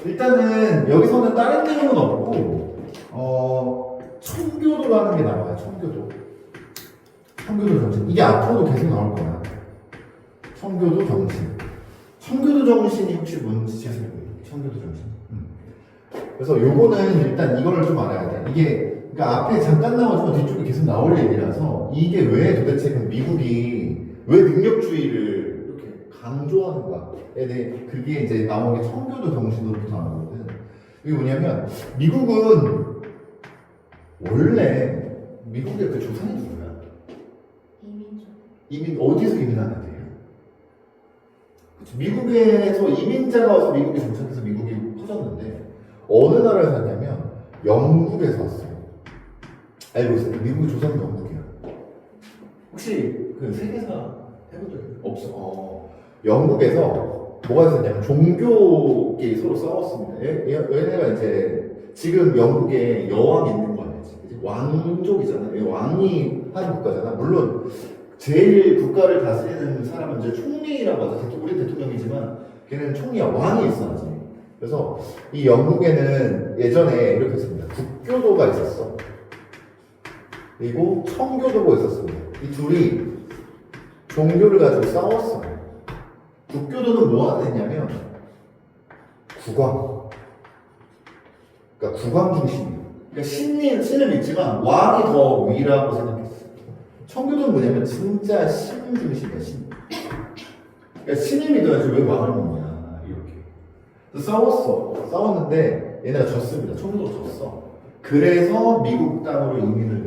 일단은 여기서는 다른 내용은 없고 청교도라는 게 나와요. 청교도 정신. 이게 앞으로도 계속 나올 거야. 청교도 정신. 청교도 정신이 혹시 뭔지 제가 청교도 정신. 그래서 요거는 일단 이거를 좀 알아야 돼. 이게 그러니까 앞에 잠깐 나오지만 뒤쪽에 계속 나올 얘기라서 이게 왜 도대체 미국이 왜 능력주의를 이렇게 강조하는가에 대해 그게 이제 나온 게 청교도 정신으로부터 나오거든. 이게 뭐냐면 미국은 원래 미국의 그 조상이 누구야? 이민 어디서 이민한 애들이야? 미국에서 이민자가 와서 미국에 정착해서 미국이 커졌는데 어느 나라에서 왔냐면 영국에서 왔어요. 알고 있어요? 미국의 조상이 영국이야. 혹시 그 세계사 해본 적 없어? 영국에서 뭐가 있었냐면 종교끼리 서로 싸웠습니다. 얘네가 이제 지금 영국에 여왕이 있는 거 아니지? 왕족이잖아. 왕이 하는 국가잖아. 물론 제일 국가를 다스리는 사람은 이제 총리라고 하죠. 우리 대통령이지만 걔는 총리야. 왕이 있어 아직. 그래서 이 영국에는 예전에 이렇게 했습니다. 국교도가 있었어. 그리고 청교도가 있었습니다. 이 둘이 종교를 가지고 싸웠어요. 국교도는 뭐가 됐냐면 국왕. 그러니까 국왕 중심이에요. 그러니까 신을 믿지만 왕이 더 위라고 생각했어요. 청교도는 뭐냐면 진짜 신 중심이야. 신. 그러니까 신을 믿어야지 왜 왕을 믿냐 이렇게. 그래서 싸웠는데 얘네가 졌습니다. 청교도가 졌어. 그래서 미국 땅으로 이민을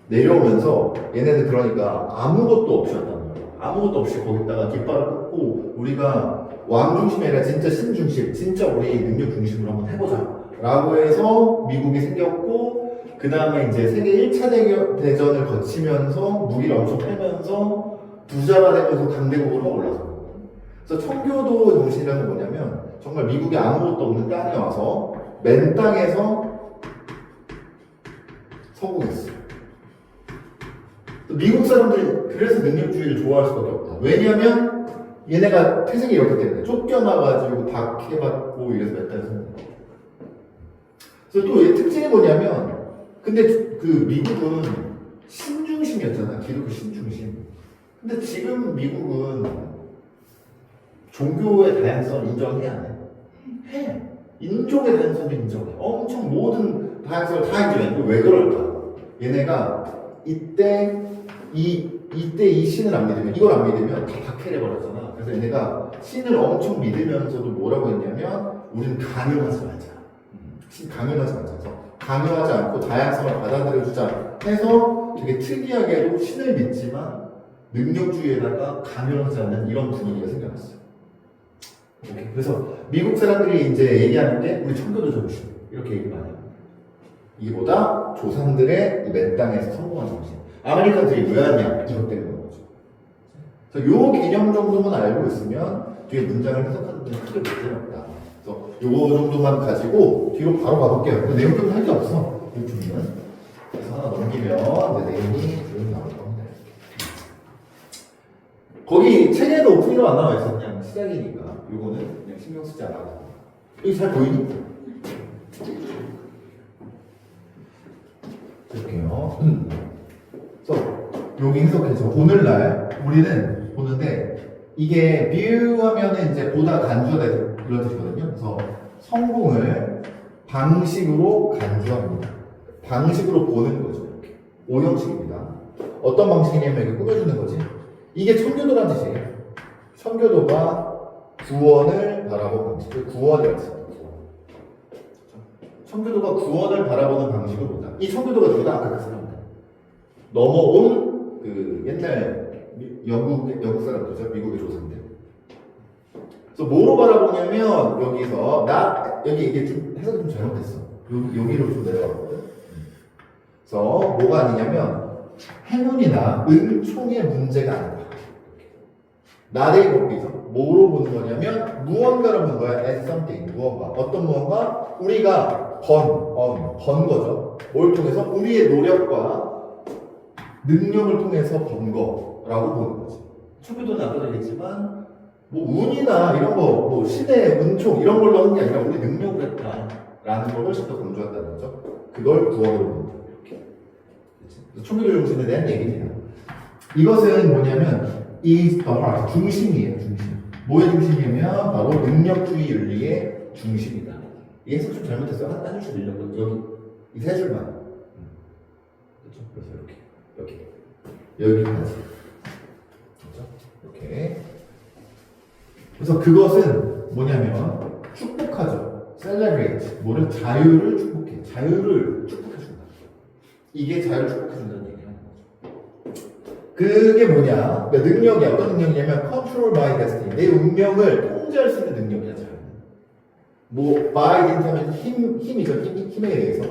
내려오면서 얘네는 그러니까 아무것도 없이 왔단 말이야. 아무것도 없이 거기다가 깃발을 꽂고 우리가 왕 중심이 아니라 진짜 신 중심, 진짜 우리 능력 중심으로 한번 해보자 라고 해서 미국이 생겼고 그 다음에 이제 세계 1차 대전을 거치면서 무기를 엄청 패면서 부자가 되면서 강대국으로 올라서. 그래서 청교도 정신이라는 건 뭐냐면 정말 미국에 아무것도 없는 땅에 와서 맨 땅에서 성공했어. 미국 사람들이 그래서 능력주의를 좋아할 수밖에 없다. 왜냐면 얘네가 태생이 이렇기 때문에 쫓겨나가지고 박해받고 이래서 몇 달을 사는 거야. 그래서 또 얘 특징이 뭐냐면 근데 그 미국은 신중심이었잖아. 기독교 신중심. 근데 지금 미국은 종교의 다양성을 인정해야 안 해? 해. 인종의 다양성을 인정해. 엄청 모든 다양성을 다 인정해. 왜 그럴까? 얘네가 이때 이 신을 안 믿으면 이걸 안 믿으면 다 박해를 해버렸잖아. 그래서 얘네가 신을 엄청 믿으면서도 뭐라고 했냐면 우리는 강요하지 말자. 신 강요하지 말자. 그래서 강요하지 않고 다양성을 받아들여주자 해서 되게 특이하게도 신을 믿지만 능력주의에다가 강요하지 않는 이런 분위기가 생겨났어요. 오케이. 그래서 미국 사람들이 이제 얘기하는 게 우리 청교도 정신 이렇게 얘기 많이 합니다. 이보다 조상들의 이 맨 땅에서 성공한 정신. 아메리칸들이 왜 하냐? 이것 때문인 거죠. 그래서 요 개념 정도만 알고 있으면 뒤에 문장을 해석하는 데는 크게 문제는 없다. 그래서 요 정도만 가지고 뒤로 바로 가볼게요. 그 내용 좀 할 게 없어. 이 부분은. 그래서 하나 넘기면 이제 내용이 쭉 나올 겁니다. 거기 책에도 오프닝으로 안 나와 있어. 그냥 시작이니까. 요거는 그냥 신경 쓰지 않아도. 여기 잘 보이니? 이렇게요. 그래서 여기 해석해서 오늘날 우리는 보는데 이게 비유하면은 이제 보다 간주가 그런 뜻이거든요. 그래서 성공을 방식으로 간주합니다. 방식으로 보는 거죠. 이렇게. 오형식입니다. 어떤 방식이냐면 이렇게 꾸며주는 거지. 이게 청교도라는 뜻이에요. 청교도가 구원을 바라보는 방식. 구원이라는 뜻입니다. 청교도가 구원을 바라보는 방식은 뭐다? 이 청교도가 누구다? 아까 그 사람들. 넘어온 그 옛날 영국 사람들이죠. 미국의 조상들. 그래서 뭐로 바라보냐면 여기서 여기 이게 좀 해석이 좀 잘못됐어. 여기로 좀 내려가거든. 그래서 뭐가 아니냐면 행운이나 은총의 문제가 아니다. 나의 법이죠. 뭐로 보는 거냐면 무언가로 보는 거야. as something. 무언가. 어떤 무언가? 우리가 번 거죠. 뭘 통해서? 우리의 노력과 능력을 통해서 번 거라고 보는 거지. 청교도는 아까도 얘기했지만 뭐 운이나 이런 거, 뭐 시대, 운총 이런 걸로 하는 게 아니라 우리 능력을 했다라는 걸 훨씬 더 강조한다는 거죠. 그걸 구원으로 본다. 이렇게. 총기를 중심에 대한 얘기입니다. 이것은 뭐냐면 is the heart, 중심이에요. 중심. 뭐의 중심이냐면 바로 능력주의 윤리의 중심이다. 이 해석 좀 잘못했어요. 한 줄씩 늘렸거든요. 여기 이 세 줄만. 그렇죠? 그래서 여기까지. 그렇죠? 이렇게. 그래서 그것은 뭐냐면 축복하죠. celebrate. 뭐를 자유를 축복해. 자유를 축복해준다. 이게 자유를 축복해준다는 얘기하는 거죠. 그게 뭐냐? 그러니까 능력이 어떤 능력이냐면 control by destiny. 내 운명을 통제할 수 있는 능력이야. 자유. 뭐 by destiny 하면 힘이죠. 힘에 의해서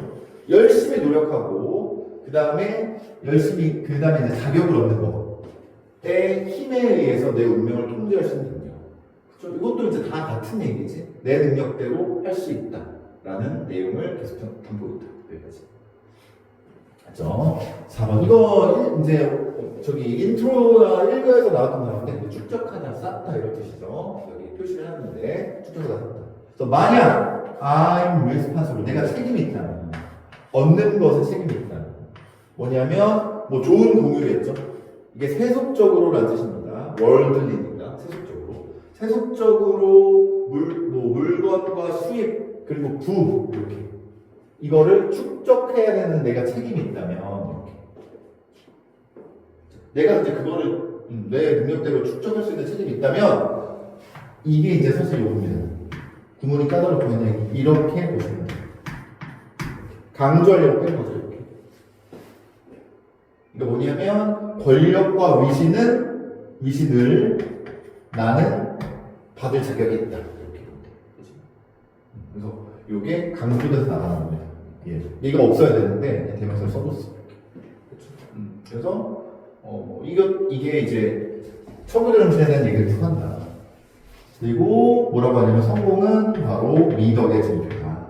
열심히 노력하고 그 다음에 열심히 그 다음에 이제 자격을 얻는 거. 내 힘에 의해서 내 운명을 통제할 수 있는 능력. 그렇죠? 이것도 이제 다 같은 얘기지. 내 능력대로 할 수 있다라는 내용을 계속 담고 있다. 여기까지. 맞죠? 4번. 이거 이제 저기 인트로나 1과에서 나왔던 단어인데 뭐 축적하다, 쌓다 이런 뜻이죠. 여기 표시를 해놨는데 축적하다, 쌓다. 그래서 만약 I'm responsible. 내가 책임이 있다. 얻는 것에 책임이 있다. 뭐냐면 뭐 좋은 공유겠죠. 이게 세속적으로라는 뜻입니다. 월들리니까 세속적으로 물건과 수입 그리고 부 이렇게 이거를 축적해야 되는 내가 책임이 있다면 이렇게 내가 이제 그거를 내 능력대로 축적할 수 있는 책임이 있다면 이게 이제 사실 요겁니다. 구문이 까다롭고 그냥 이렇게 보시면 돼요. 강조하려고 뺀 거죠. 이렇게. 그러니까 뭐냐면 권력과 위신을 나는 받을 자격이 있다. 이렇게. 그래서 이게 강조돼서 나가는 겁니다. 예. 얘가 없어야 되는데 대명사를 써줬어. 그래서 이게 이제 청구자 정신에 대한 얘기를 쭉 한다. 그리고 뭐라고 하냐면 성공은 바로 미덕의 증표다.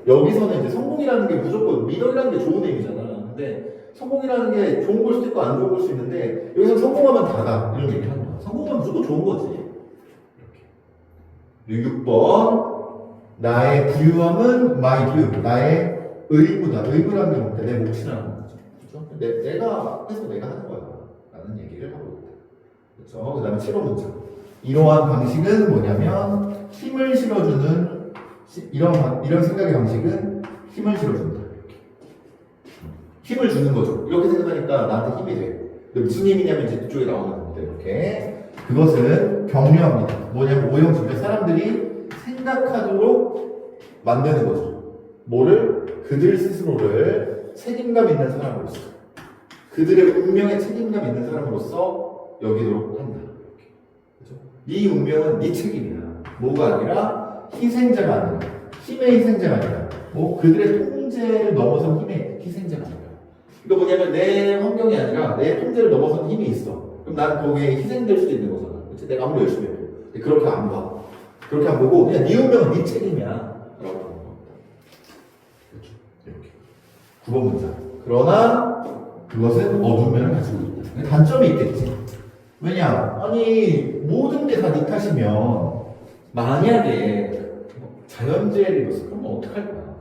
여기서는 이제 성공이라는 게 무조건 미덕이라는 게 좋은 의미잖아. 근데 성공이라는 게 좋은 걸 수도 있고 안 좋은 걸 수도 있는데 여기서 성공하면 다다 이런 얘기를 하는 거야. 성공하면 무조건 좋은 거지. 이렇게. 6번 나의 부유함은 my due. 나의 의무다. 의무라는 게 뭔가 내 몫이라는 거죠. 그렇죠? 내가 해서 내가 하는 거야. 라는 얘기를 하고 있다. 그렇죠? 그 다음에 7번 문장. 이러한 방식은 뭐냐면 힘을 실어주는 이런 생각의 방식은 힘을 실어준다. 이렇게. 힘을 주는 거죠. 이렇게 생각하니까 나한테 힘이 돼. 근데 무슨 힘이냐면 이제 뒤쪽에 나오는 겁니다. 이렇게. 그것은 격려합니다. 뭐냐면 오형식이죠. 사람들이 생각하도록 만드는 거죠. 뭐를? 그들 스스로를 책임감 있는 사람으로서 그들의 운명에 책임감 있는 사람으로서 여기도록 한다. 이 운명은 네 책임이야. 뭐가 아니라 희생자가 아니라 힘의 희생자가 아니라 뭐 그들의 통제를 넘어선 힘의 희생자가 아니라 그러니까 뭐냐면 내 환경이 아니라 내 통제를 넘어선 힘이 있어. 그럼 난 거기에 희생될 수도 있는 거잖아. 그치? 내가 아무리 열심히 해도 근데 그렇게 안 봐. 그렇게 안 보고 그냥 네 운명은 네 책임이야 라고 하는 겁니다. 그렇죠? 이렇게 9번 문장. 그러나 그것은 어두운 면을 가지고 있다. 단점이 있겠지. 왜냐? 아니 모든 게 다 네 탓이면 만약에 자연재해를 입었어 그러면 어떡할 거야?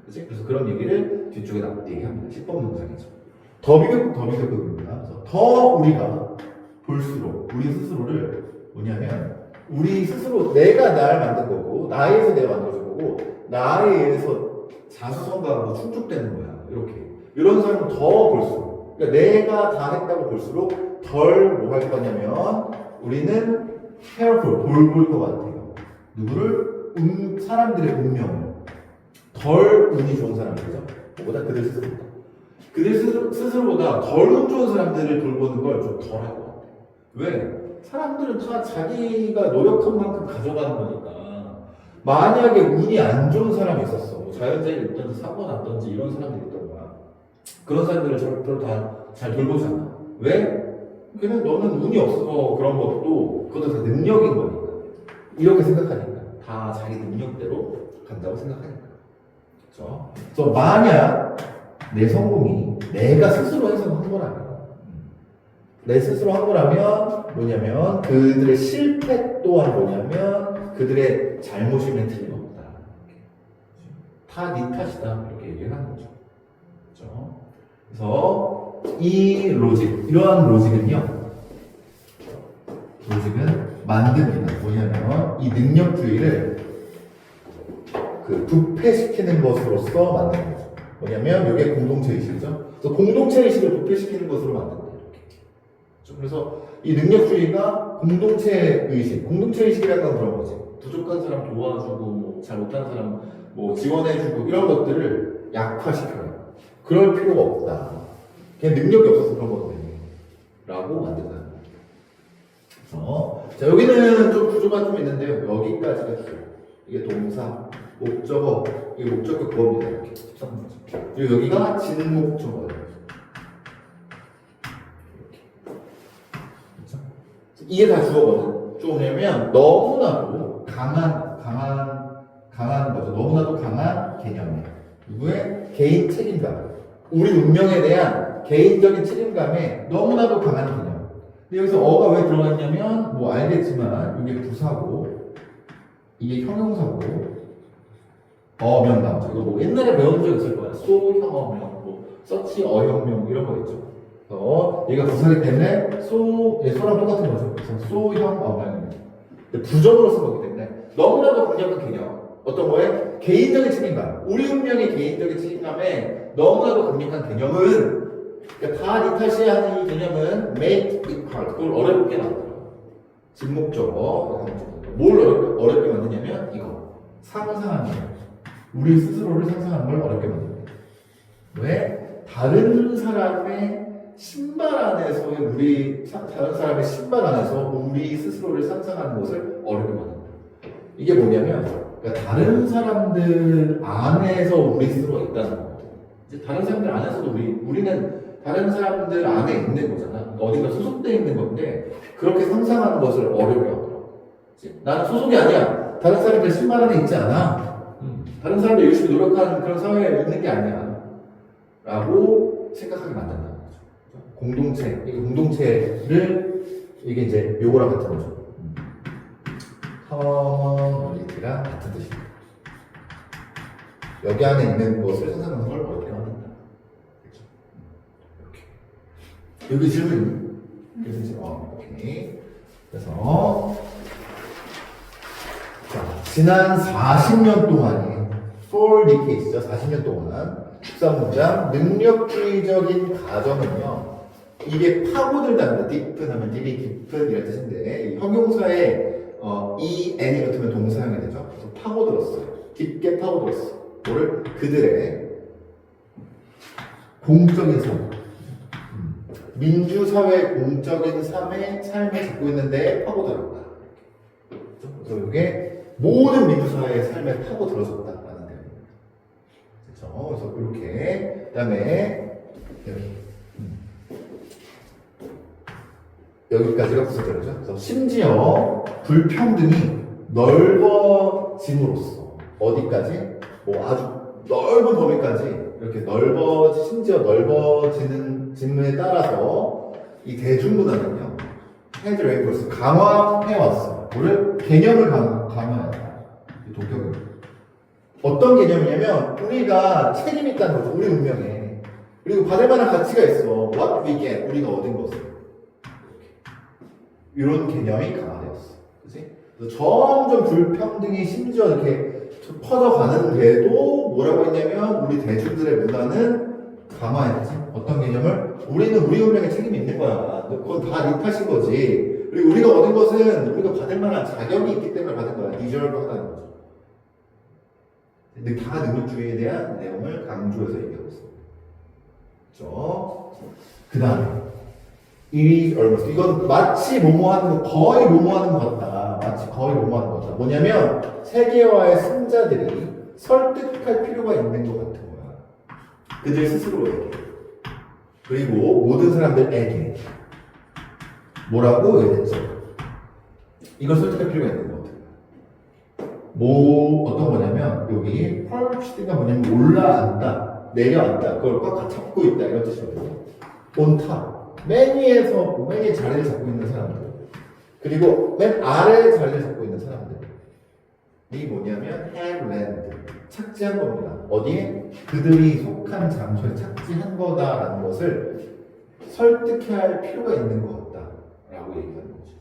그치? 그래서 그런 얘기를 뒤쪽에 얘기합니다. 10번 문장이죠. 더 비교급입니다. 그래서 더 우리가 볼수록 우리 스스로를 뭐냐면 우리 스스로 내가 날 만든 거고 나에서 내가 만들어진 거고 나에 의해서 자수성가하고 충족되는 거야. 이렇게 이런 사람은 더 볼수록 그러니까 내가 다 했다고 볼수록 덜 뭐 할 거냐면 우리는 careful 볼 것 같아요. 누구를? 사람들의 운명을 덜 운이 좋은 사람들이죠. 뭐보다 그들 스스로보다 그들 스스로보다 덜 운 좋은 사람들을 돌보는 걸 좀 덜 할 것 같아요. 왜? 사람들은 다 자기가 노력한 만큼 가져가는 거니까 만약에 운이 안 좋은 사람이 있었어 뭐 자연재해를 있던지 사고 났던지 이런 사람들이 있던 거야. 그런 사람들을 절대로 다 잘 돌보지 않아. 왜? 그냥 너는 운이 없어서 그런 것도 그것도 다 능력인 거니까 이렇게 생각하니까 다 자기 능력대로 간다고 생각하니까 그렇죠? 그래서 만약 내 성공이 내가 스스로 해서 한 거라면 내 스스로 한 거라면 뭐냐면 그들의 실패 또한 뭐냐면 그들의 잘못이면 틀림없다. 다 네 탓이다. 이렇게 얘기를 하는 거죠. 그렇죠? 그래서 이 로직, 이러한 로직은 만듭니다. 뭐냐면 이 능력주의를 그 부패시키는 것으로서 만드는 거죠. 뭐냐면 이게 공동체 의식이죠. 그래서 공동체 의식을 부패시키는 것으로 만든다. 이렇게. 그래서 이 능력주의가 공동체 의식이라는 건 그런 거지. 부족한 사람 도와주고, 뭐 잘 못하는 사람 뭐 지원해주고 이런 것들을 약화시켜요. 그럴 필요가 없다. 그냥 능력이 없어서 그런 거거든요. 라고 만든다. 그래서 자, 여기는 좀 구조가 좀 있는데요. 여기까지가 주요. 이게 동사, 목적어, 이게 목적어 구어입니다. 이렇게 13문제. 그리고 여기가 진목적어예요. 그렇죠? 이게 다 주어거든. 주어냐면 너무나도 강한 거죠. 너무나도 강한 개념이에요. 누구의 개인 책임감. 우리 운명에 대한 개인적인 책임감에 너무나도 강한 개념. 근데 여기서 어가 왜 들어갔냐면 뭐 알겠지만 이게 부사고 이게 형용사고 어명 나오죠. 이거 뭐 옛날에 배운 적 있을 거야. 소형어명, 뭐 서치 어형명 이런 거 있죠. 그래서 얘가 부사기 때문에 소랑 똑같은 거죠. 그래서 소형어명입니다. 부정으로 쓴 거기 때문에 너무나도 강력한 개념. 어떤 거에? 개인적인 책임감. 우리 운명의 개인적인 책임감에 너무나도 강력한 개념은 그러니까 다 네 탓이야 하는 이 개념은 make it hard. 그걸 어렵게 만들어. 진목적어. 뭘 어렵게 만드냐면 이거. 상상하는 거. 우리 스스로를 상상하는 걸 어렵게 만듭니다. 왜? 다른 사람의 신발 안에서 우리 스스로를 상상하는 것을 어렵게 만듭니다. 이게 뭐냐면 그러니까 다른 사람들 안에서 우리 스스로가 있다는 거. 이제 다른 사람들 안에서도 우리는 다른 사람들 안에 있는 거잖아. 어디가 소속되어 있는 건데 그렇게 상상하는 것을 어렵게 하더라고. 나는 소속이 아니야. 다른 사람들 신발 안에 있지 않아. 다른 사람들 열심히 노력하는 그런 사회에 있는 게 아니야. 라고 생각하게 만든다는 거죠. 공동체를 이게 이제 요거랑 같은 거죠. 커뮤니티랑 같은 뜻입니다. 여기 안에 있는 것을 상상하는 걸 어렵게 만든다. 그렇죠? 이렇게. 여기 질문. 그래서 이제 오케이. 그래서 자, 지난 40년 동안의 for decade죠. 40년 동안 13문장 능력주의적인 가정은요. 이게 파고들다는 deep 하면 deep이 깊은 이런 뜻인데 형용사에 n이 붙으면 동사형이 되죠. 그래서 파고들었어요. 깊게 파고들었어. 뭐를? 그들의 공적인 삶. 민주사회 공적인 삶에 잡고 있는데 파고들었다. 그래서 이게 모든 민주사회의 삶에 파고들어졌다라는 내용입니다. 그렇죠? 그래서 이렇게 그다음에 여기까지가 구체적이죠. 그래서 심지어 불평등이 넓어짐으로써 어디까지? 뭐 아주 넓은 범위까지 이렇게 심지어 넓어지는 짐에 따라서 이 대중문화는요, 헤드 레이버스 강화해왔어. 뭐를? 개념을 강화해왔다. 독격은. 어떤 개념이냐면, 우리가 책임이 있다는 거죠. 우리 운명에. 그리고 받을 만한 가치가 있어. What we get. 우리가 얻은 것을. 이런 개념이 강화되었어. 그치? 점점 불평등이 심지어 이렇게 퍼져가는데도 뭐라고 했냐면 우리 대중들의 문화는 강화해야지. 어떤 개념을? 우리는 우리 운명에 책임이 있는 거야. 그건 다 네 탓인 거지. 그리고 우리가 얻은 것은 우리가 받을 만한 자격이 있기 때문에 받은 거야. deserve 하다는 거죠. 근데 다 능력주의에 대한 내용을 강조해서 얘기하고 있습니다. 그렇죠? 그 다음에 이건 마치 뭐뭐하는 거, 거의 뭐뭐하는 것 같다. 마치 거의 뭐뭐하는 것 같다. 뭐냐면 세계화의 승자들이 설득할 필요가 있는 것 같은 거야. 그들 스스로에게. 그리고 모든 사람들에게. 뭐라고 얘기했죠? 이걸 설득할 필요가 있는 것 같아요. 어떤 거냐면 여기 펄치드가 뭐냐면 올라앉다, 내려앉다, 그걸 꽉 잡고 있다 이런 뜻이거든요. on top. 맨 위에서 맨 위에 자리를 잡고 있는 사람들, 그리고 맨 아래에 자리를 잡고 있는 사람들, 이 뭐냐면 have land, 착지한 겁니다. 어디에? 그들이 속한 장소에 착지한 거다라는 것을 설득해야 할 필요가 있는 것 같다라고 얘기하는 거죠.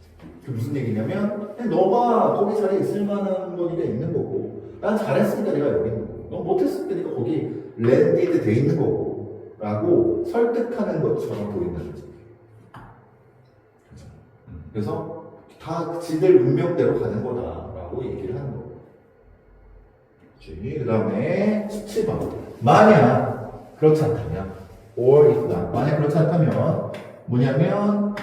그 무슨 얘기냐면 그냥 너가 거기 자리에 있을 만한 거니까 있는 거고, 난 잘했으니까 내가 여기 있는 거고, 너 못했으니까 내가 거기 랜디드 돼 있는 거고 라고 설득하는 것처럼 보인다는 거죠. 그래서 다 지들 운명대로 가는 거다라고 얘기를 하는 거예요. 그 다음에 17번. 만약 그렇지 않다면, or if not. 만약 그렇지 않다면 뭐냐면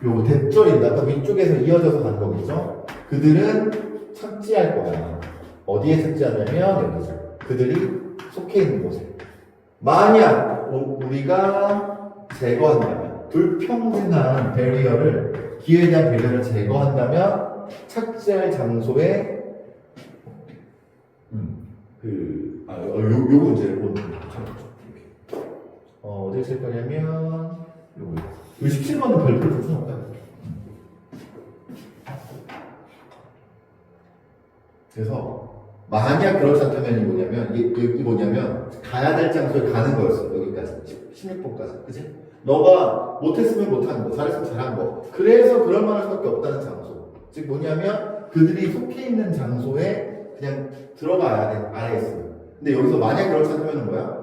요 대절인데 아까 위쪽에서 이어져서 가는 거겠죠. 그들은 착지할 거야. 어디에 착지하냐면 여기죠. 그들이 속해 있는 곳에. 만약 우리가 제거한다면, 불평등한 배리어를, 기회에 대한 배리어를 제거한다면 착지할 장소에 요 문제를 보는 거죠. 어디에 쓸 거냐면 요거 17번은 별표를 줄 수는 없다. 그래서 만약 그렇지 않다면이 뭐냐면 이게 뭐냐면 가야 될 장소에 가는 거였어. 여기까지 16번까지, 그치? 너가 못했으면 못하는 거, 잘했으면 잘한 거, 그래서 그럴 만할 수밖에 없다는 장소. 즉 뭐냐면 그들이 속해 있는 장소에 그냥 들어가야 돼, 안에 있으면. 근데 여기서 만약 그렇지 않다면 뭐야?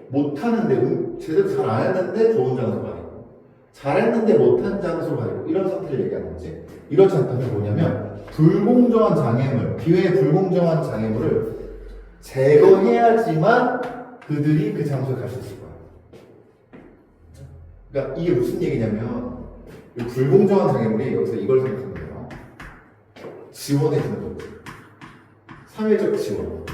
못하는데 제대로 잘 안 했는데 좋은 장소가 아니고, 잘했는데 못한 장소가 아니고, 이런 상태를 얘기하는 거지. 이렇지 않다면 뭐냐면 불공정한 장애물, 기회의 불공정한 장애물을 제거해야지만 그들이 그 장소에 갈 수 있을 거야. 그러니까 이게 무슨 얘기냐면 이 불공정한 장애물이 여기서 이걸 생각하는 거예요. 지원해 주는 거지. 사회적 지원.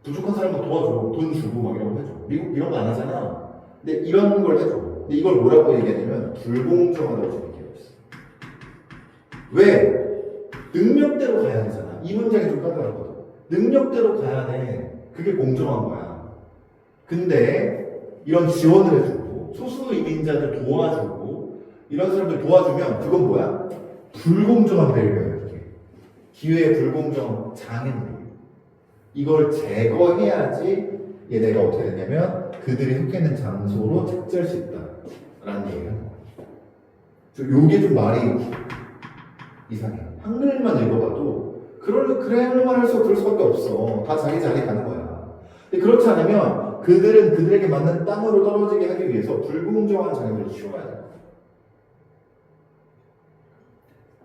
부족한 사람만 도와줘. 돈 주고 막 이런 거 해줘. 미국 이런 거 안 하잖아. 근데 이런 걸 해줘. 근데 이걸 뭐라고 얘기하냐면 불공정하다고 얘기하고 있어. 왜? 능력대로 가야 되잖아. 이 문장이 좀 까다롭거든. 능력대로 가야 돼. 그게 공정한 거야. 근데 이런 지원을 해주고 소수 이민자들 도와주고 이런 사람들 도와주면 그건 뭐야? 불공정한 배려야. 기회의 불공정 장애물. 이걸 제거해야지 얘네가 어떻게 되냐면 그들이 속해 있는 장소로 착지할 수 있다라는 얘기를 하는 거예요. 요게 좀 말이 이상해. 한글만 읽어봐도 그럴 말할수록 그럴 수밖에 없어. 다 자기 자리 가는 거야. 근데 그렇지 않으면 그들은 그들에게 맞는 땅으로 떨어지게 하기 위해서 불공정한 장애물을 치워야 돼.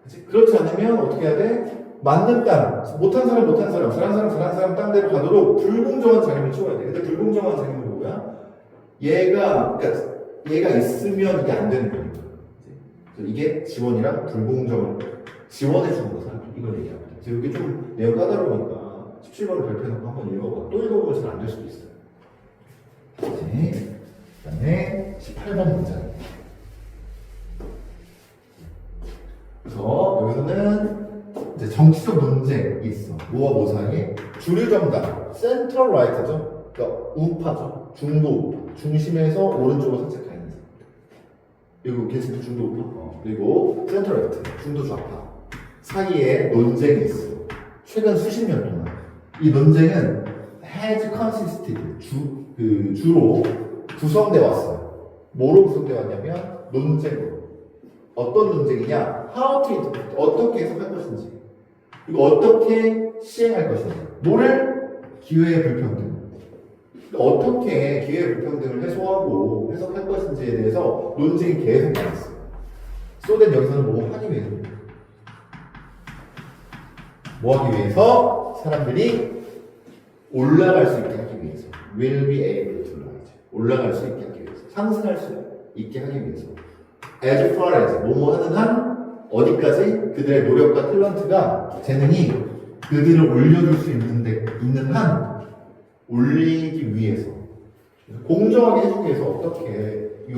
그치? 그렇지 않으면 어떻게 해야 돼? 맞는 땅, 못한 사람, 잘한 사람 땅대로 가도록 불공정한 장애물을 치워야 돼. 근데 불공정한 장애물이 뭐야? 얘가 있으면 이게 안 되는 거니까. 이게 지원이랑 불공정을 지원해주는 거잖아. 이걸 얘기합니다. 그래서 이게 좀 내용 까다로우니까 17번을 발표해놓고 한번 읽어봐. 또 읽어보면 잘 안 될 수도 있어요. 네. 그 다음에 18번 문장. 그래서 여기서는 이제 정치적 논쟁이 있어. 뭐와 뭐 사이에? 주류 정당, 센트럴 라이트죠. 그러니까 우파죠. 중도 우파. 중심에서 오른쪽으로 살짝 가 있는 사람. 그리고 계속 중도 우파. 그리고 센트럴 라이트, 중도 좌파 사이에 논쟁이 있어. 최근 수십 년 동안 이 논쟁은 has consisted 주로 구성돼 왔어요. 뭐로 구성돼 왔냐면 논쟁으로. 어떤 논쟁이냐? How to interpret, 어떻게 해석할 것인지, 그리고 어떻게 시행할 것인지. 뭐를? 기회의 불평등. 어떻게 기회의 불평등을 해소하고 해석할 것인지에 대해서 논쟁이 계속 나왔어요. 쏘된 여기서는 뭐 하기 위해서입니다. 뭐 하기 위해서? 사람들이 올라갈 수 있게 하기 위해서. Will be able to rise. 올라갈 수 있게 하기 위해서. 상승할 수 있게 하기 위해서. As far as, 뭐뭐 하는 한, 어디까지? 그들의 노력과 탤런트가, 재능이 그들을 올려줄 수 있는 한, 올리기 위해서. 공정하게 해주기 위해서 어떻게 이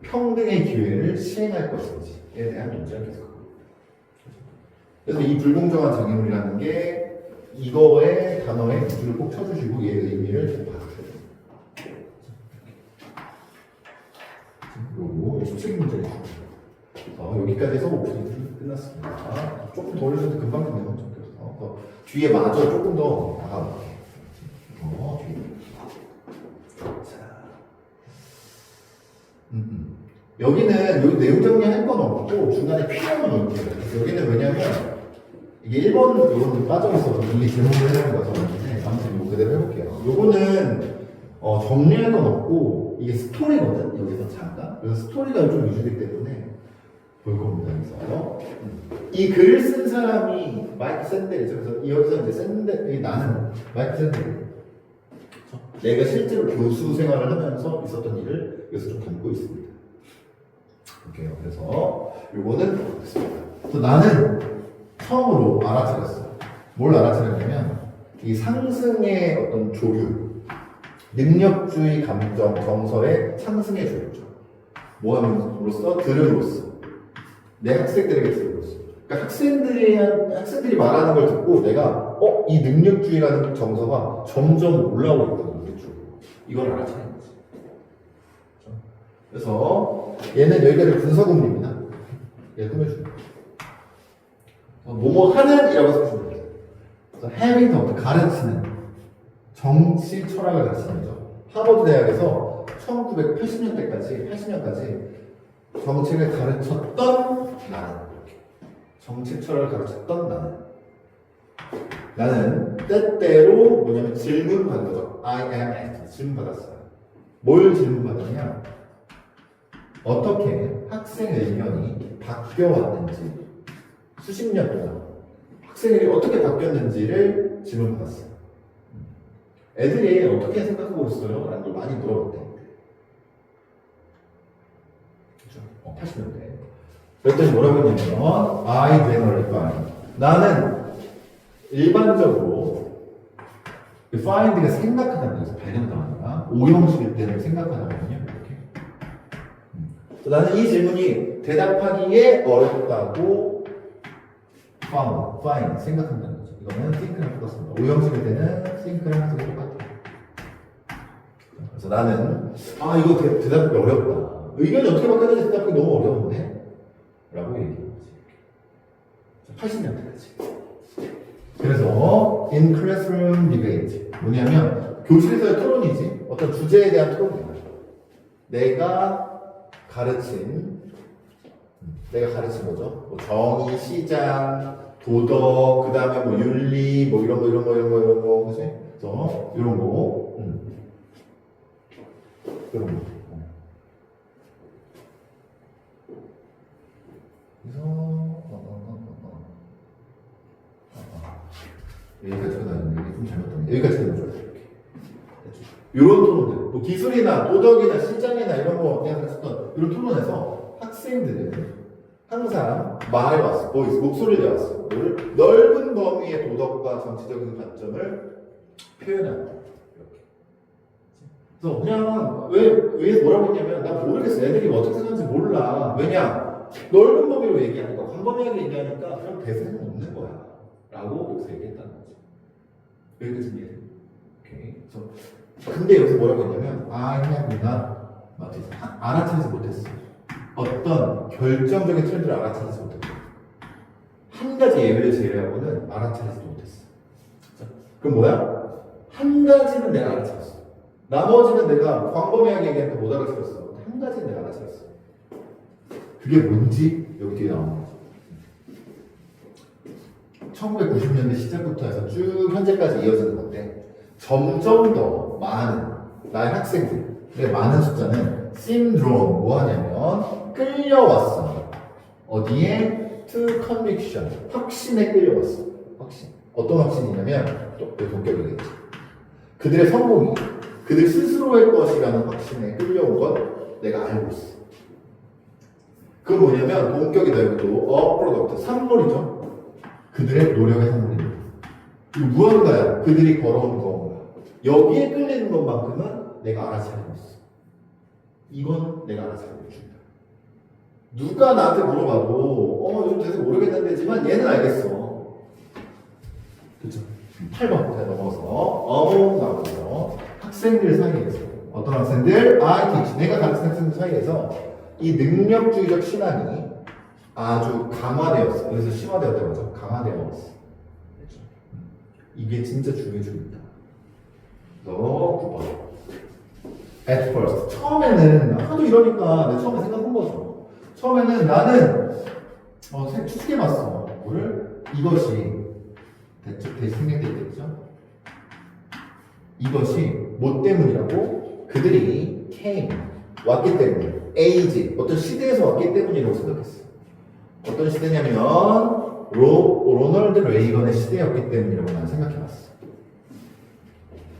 평등의 기회를 시행할 것인지에 대한 논쟁을 계속합니다. 그래서 이 불공정한 장애물이라는 게 이거의 단어의 밑줄을 꼭 쳐주시고 얘의 의미를 좀 봐주셔야 됩니다. 요거 수직 문제를 줍니다. 여기까지 해서 오프닝이 끝났습니다. 조금 더 올려도 금방 끝내면 좋겠어. 뒤에 마저 조금 더 나가볼게. 뒤에. 자. 여기는 여기 내용 정리할 건 없고 중간에 필요한 건 있대요. 여기는 왜냐면 이게 1번 요거는 빠져있어서 이게 질문을 해라는 거죠. 아무튼 이거 그대로 해볼게요. 요거는 정리할 건 없고 이게 스토리거든. 여기서 잠깐. 그래서 스토리가 좀 위주되기 때문에 볼 겁니다. 그래서 이 글을 쓴 사람이 마이크 샌델이죠. 그래서 여기서 이제 샌델, 나는 마이크 샌델. 내가 실제로 교수 생활을 하면서 있었던 일을 여기서 좀 담고 있습니다. 볼게요. 그래서 요거는 그렇습니다. 그래서 나는 처음으로 알아차렸어. 뭘 알아차렸냐면 이 상승의 어떤 조류, 능력주의 감정, 정서의 상승의 조류죠. 뭐 함으로써? 들음으로써. 내 학생들에게 들음으로써. 그러니까 학생들이 말하는 걸 듣고 내가 이 능력주의라는 정서가 점점 올라오고 있다는 거죠. 이걸 알아차린 거지. 그래서 얘는 여기까지 분서구문입니다. 얘 꾸며줍니다. 뭐뭐 하는 이라고 써주면 돼요. 그래서 having the 가르치는 정치 철학을 가르치는 거죠. 하버드 대학에서 1980년대까지 80년까지 정책을 가르쳤던 나는 정책 철학을 가르쳤던 나는 때때로 뭐냐면 질문 받은 거죠. I am asked. 질문 받았어요. 뭘 질문 받았냐? 어떻게 학생 의견이 바뀌어왔는지 수십 년 동안 학생들이 어떻게 바뀌었는지를 질문받았어요. 애들이 어떻게 생각하고 있어요? 라는 걸 많이 물어봤대. 그렇죠? 80년대. 그랬더니 뭐라고 했냐면 I generally find 나는 일반적으로 find가 생각하다는 거에서 발견당한다. 오형식일 때는 생각하다거든요. 이렇게. 나는 이 질문이 대답하기에 어렵다고 find 생각한다는 거죠. 이거는 think랑 똑같습니다. 오형식일 때는 think랑 항상 똑같아요. 그래서 나는 이거 대답하기 어렵다. 의견이 어떻게 바뀌었는지 대답하기 너무 어려운데? 라고 얘기한 거지. 80년대까지. 그래서 in classroom debate 뭐냐면 교실에서의 토론이지. 어떤 주제에 대한 토론이야. 내가 가르친 거죠. 뭐 정의, 시장, 도덕, 그 다음에 뭐 윤리, 뭐 이런 거, 그치? 그래서 이런 거, 이런 거. 그래서 여기까지 끝나는데 이게 좀 잘못됐네. 여기까지 끝나죠. 이런 토론들, 뭐 기술이나 도덕이나 시장이나 이런 거 그냥 했었던 이런 토론에서 학생들은 항상 말해왔어. 보이스, 목소리를 내왔어. 넓은 범위의 도덕과 정치적인 관점을 표현한다. 이렇게. 그래서 그냥 왜 뭐라고 했냐면 나 모르겠어. 애들이 어떻게 생각하는지 몰라. 왜냐? 넓은 범위로 얘기하니까 광범위하게 얘기하니까 그럼 대세는 없는 거야. 라고 여기서 얘기했다는 거지. 여기까지 이해해. 오케이. 근데 여기서 뭐라고 했냐면 I have not 알아차리지 못했어. 어떤 결정적인 트렌드를 알아차리지 못했어. 한 가지 예외를 제외하고는 알아차리지 못했어. 그럼 뭐야? 한 가지는 내가 알아차렸어. 나머지는 내가 광범위하게 얘기하니까 못 알아차렸어. 한 가지는 내가 알아차렸어. 그게 뭔지 여기 뒤에 나오는 거죠. 1990년대 시작부터 해서 쭉 현재까지 이어지는 건데 점점 더 많은 나의 학생들의 많은 숫자는 syndrome 뭐 하냐면 끌려왔어. 어디에? to conviction 확신에 끌려왔어. 확신. 어떤 확신이냐면 또 본격이겠지. 그들의 성공이 그들 스스로의 것이라는 확신에 끌려온 건 내가 알고 있어. 그건 뭐냐면 본격이다. 이것도 프로덕트 산물이죠. 그들의 노력의 산물입니다. 무언가야. 그들이 걸어온 거. 여기에 끌리는 것만큼은 내가 알아차리고 있어. 이건 내가 알아차리고 준다. 누가 나한테 물어봐도 요즘 대체 모르겠는데지만 얘는 알겠어. 그쵸? 8번 넘어서 나오고요. 학생들 사이에서 어떤 학생들? I teach. 내가 가르치는 학생들 사이에서 이 능력주의적 신앙이 아주 강화되었어. 그래서 심화되었다고 하죠. 강화되었어. 이게 진짜 중요해집니다. 너 9번. At first. 처음에는 하도 이러니까 내가 처음에 생각한 거죠. 처음에는 나는 추측해봤어. 뭐를? 이것이 대충 생략돼 있겠죠? 이것이 뭐 때문이라고? 그들이 came 왔기 때문에 age 어떤 시대에서 왔기 때문이라고 생각했어. 어떤 시대냐면 로널드 레이건의 시대였기 때문이라고 난 생각해봤어.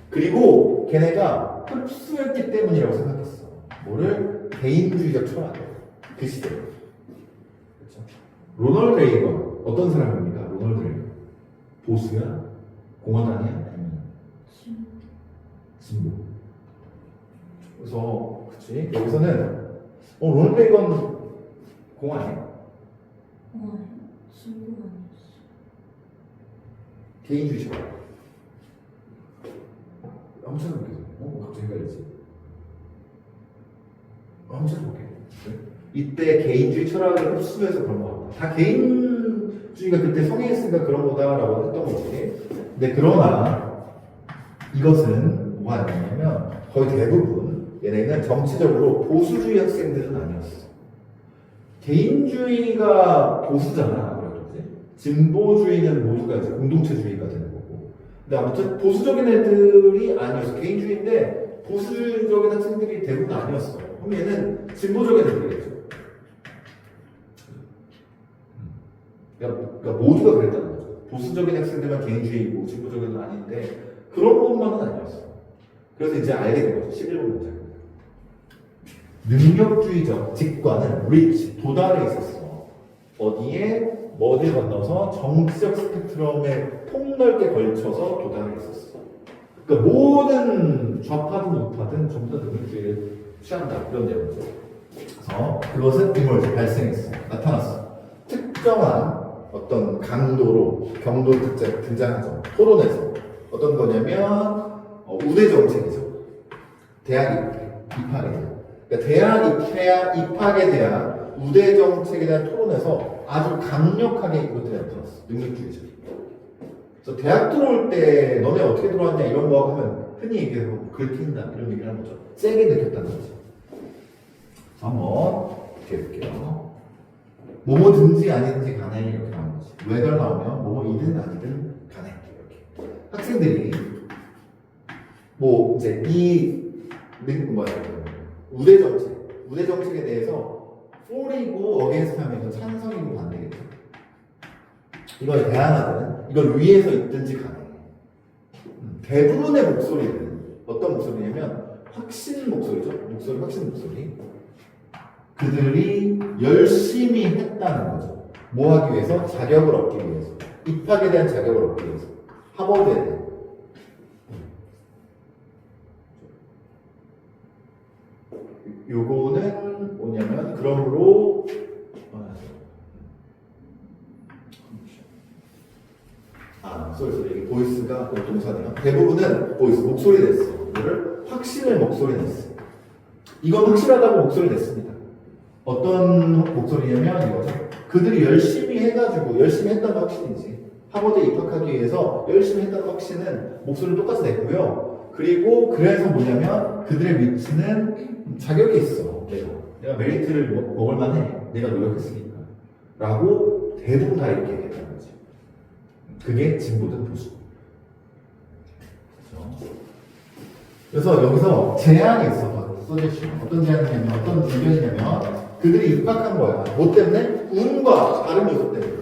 그리고 걔네가 흡수했기 때문이라고 생각했어. 뭐를? 개인주의적 철학. 그 시대. 그렇죠? 로널드 레이건 어떤 사람입니까? 로널드 레이건 보수야? 공화당이야? 아니면 진보. 그래서 그치? 여기서는 로널드 레이건 공화야? 친구 아니었어. 개인주의 철학. 한번 찾아볼게요. 갑자기 헷갈리지? 한번 찾아볼게요. 이때 개인주의 철학을 흡수해서 그런 거 같다. 다 개인주의가 그때 성행했으니까 그런 거다라고 했던 거지. 근데 그러나 이것은 뭐가 아니냐면 거의 대부분 얘네는 정치적으로 보수주의 학생들은 아니었어. 개인주의가 보수잖아. 그렇지? 진보주의는 모두가 이제 공동체주의가 되는 거고. 근데 아무튼 보수적인 애들이 아니었어. 개인주의인데 보수적인 학생들이 대부분 아니었어. 그럼 얘는 진보적인 애들이겠죠. 그러니까 모두가 그랬다는 거죠. 보수적인 학생들만 개인주의이고 진보적인 애들은 아닌데 그런 것만은 아니었어. 그래서 이제 알게 된 거죠. 11번 문제입니다. 능력주의적 직관은 rich, 도달에 있었어. 어디에? 뭐를 건너서 정치적 스펙트럼에 폭넓게 걸쳐서 도달에 있었어. 그러니까 모든 좌파든 우파든 전부 다 능력주의를 취한다. 이런 내용이죠. 그래서 그것은 emerge, 발생했어. 나타났어. 특정한 어떤 강도로 등장하죠. 토론에서. 어떤 거냐면 우대 정책이죠. 대학 입학에 대한. 그러니까 대학 입학에 대한 우대 정책에 대한 토론에서 아주 강력하게 이것들이 나타났어. 능력주의죠. 그래서 대학 들어올 때 너네 어떻게 들어왔냐 이런 거 하면 흔히 얘기해서 긁힌다 이런 얘기를 하는 거죠. 세게 느꼈다는 거죠. 한번 이렇게 해볼게요. 뭐뭐든지 아니든지 간에 이렇게 나오는 거지. whether 나오면 뭐뭐이든 아니든 간에 이렇게. 학생들이 뭐 이제 우대 정책에 대해서 for이고 against 하면 찬성이고 반대겠죠. 이걸 대항하든 이걸 위에서 있든지 간에 대부분의 목소리는 어떤 목소리냐면 확신 목소리죠. 확신 목소리. 그들이 열심히 했다는 거죠. 뭐 하기 위해서? 자격을 얻기 위해서. 입학에 대한 자격을 얻기 위해서. 하버드에 대한. 요거는 뭐냐면 그러므로 이게 보이스가 동사네요. 대부분은 보이스 목소리 냈어. 이거를 확신을 목소리 냈어. 이건 확실하다고 목소리 냈습니다. 어떤 목소리냐면 이거죠. 그들이 열심히 해가지고 열심히 했다는 확신이지. 하버드에 입학하기 위해서 열심히 했다는 확신은 목소리를 똑같이 냈고요. 그리고 그래서 뭐냐면 그들의 위치는 자격이 있어. 내가 메리트를 먹을 만해. 내가 노력했으니까. 라고 대부분 다 이렇게 얘기했다는 거지. 그게 진보든 보수. 그래서 여기서 제안이 있어. 서제션. 어떤 제안이냐면 어떤 의견이냐면 그들이 입학한 거야. 뭐 때문에? 운과 다른 요소 때문에.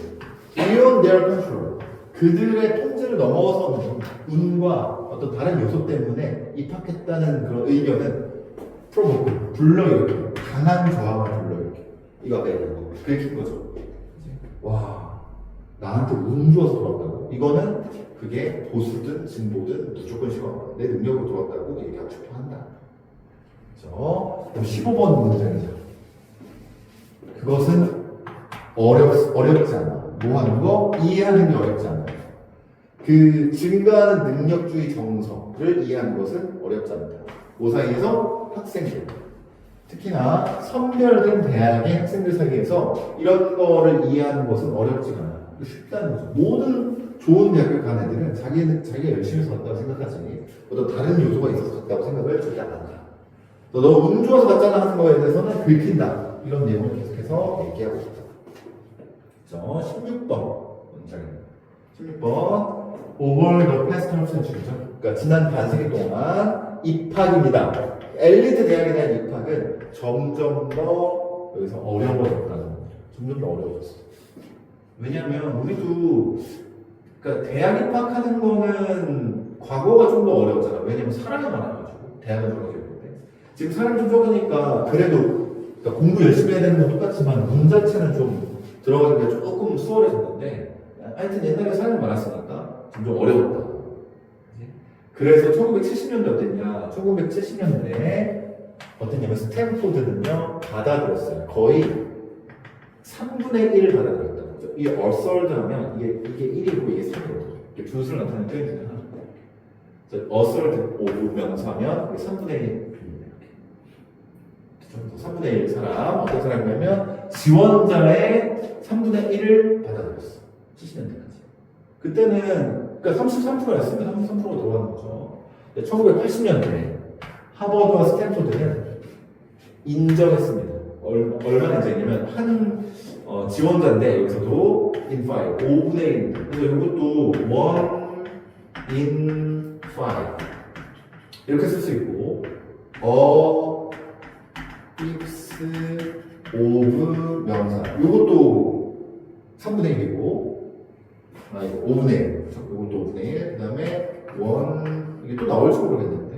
Beyond their control. 그들의 통제를 넘어서는 운과 어떤 다른 요소 때문에 입학했다는 그런 의견은 프로모크, 불러일으켜. 강한 저항을 불러일으켜. 이거 아까 얘기한 거. 그게 준 거죠. 와, 나한테 운 주어서 돌아왔다고? 이거는 그게 보수든 진보든 무조건 싫어. 내 능력으로 돌아왔다고 얘기하고 싶어 한다. 그렇죠? 그럼 15번 문제죠. 그것은 어렵지 않아. 뭐 하는 거? 이해하는 게 어렵지 않아. 그 증가하는 능력주의 정서를 이해하는 것은 어렵지 않다. 그 사이에서 학생들. 특히나 선별된 대학의 학생들 사이에서 이런 거를 이해하는 것은 어렵지가 않아. 쉽다는 거죠. 모든 좋은 대학교 간 애들은 자기가 열심히 해서 갔다고 생각하지 어떤 다른 요소가 있어서 갔다고 생각을 절대 안 한다. 너 운 좋아서 갔잖아 하는 거에 대해서는 긁힌다. 이런 내용을 계속해서 얘기하고 있다. 그래서 16번 문장입니다. 16번 Over the past half century죠. 그러니까 지난 반세기 동안 입학입니다. 엘리트 대학에 대한 입학은 점점 더 여기서 어려워졌다는 거죠. 점점 더 어려워졌어. 왜냐하면 우리도 그러니까 대학 입학하는 거는 과거가 좀 더 어려웠잖아. 왜냐면 사람이 많아가지고 대학은 적어졌는데 지금 사람이 좀 적으니까 그래도 그러니까 공부 열심히 해야 되는 건 똑같지만 문 자체는 좀 들어가는 게 조금 수월해졌는데 하여튼 옛날에 사람이 많았으니까 점점 어려웠다. 그래서 1970년대 어땠냐? 1970년대에 어땠냐면 스탠포드는요 받아들였어요. 거의 3분의 1을 받아들였다. 이 어설드 하면 이게 1이고 이게 3이거든요. 이게 분수를 나타내는 표현 중에 하나죠. 어설드 오브 명사면 3분의 1입니다. 3분의 1 사람 어떤 사람이냐면 지원자의 3분의 1을 받아들였어. 70년대까지. 그때는 그러니까 33%였으면 33%가 들어가는 거죠. 1980년대 하버드와 스탠포드는 인정했습니다. 얼마나 인정했냐면 한 지원자인데 여기서도 in 5, 5분의 1입니다. 그래서 이것도 1 in 5 이렇게 쓸 수 있고 fix of 명사 이것도 3분의 1이고 이거 5분의 1 이것도 5분의 1 그 다음에 1 이게 또 나올지 모르겠는데